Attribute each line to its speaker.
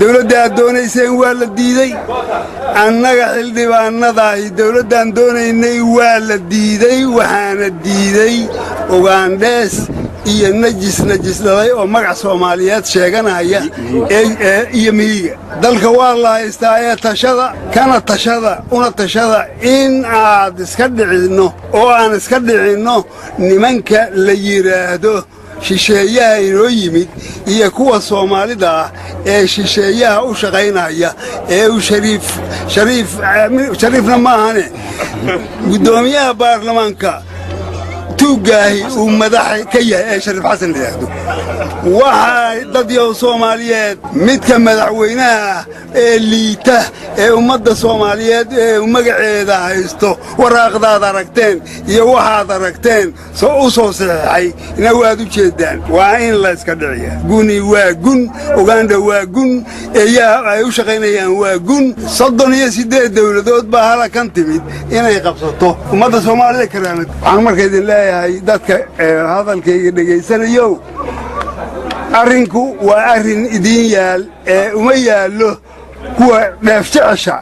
Speaker 1: dawladda doonaysay waa la diiday annaga xildhibaanada dawladda doonaynay waa la diiday waxaana diiday Ugaandhees iyo najis oo magac Soomaaliyeed sheeganaya iyo miyiga dalka waa la haystaa ee tashada in aad iska dhicino oo aan iska dhicino nimanka la yiraahdo shisheeyaha inoo yimid iyo kuwa Soomaalida ah ee shisheeyaha u shaqaynaya ee u shariifna maahane gudoomiyaha baarlamaanka tuugaahi uu madax ka yahay Shariif Xasan leeyahay waxa dad yow Soomaaliyeed midka madaxweynaha ee liita ee ummadda Soomaaliyeed ee magaceeda haysto waraaqdaad aragteen iyo waxaad aragteen soo saxay ina waad u jeedaan waa in la iska dhiciyo guni waa gun Uganda waa gun ay u shaqaynayaan waa gun 38 dawladood baa halkan timid inay qabsato ummadda Soomaaliyeed karaamad waxaan markeedin leeyahay dadka hadalkayga dhageysanayo arrinku waa arrin idin yaal uma yaalo kuwa dheef jecesha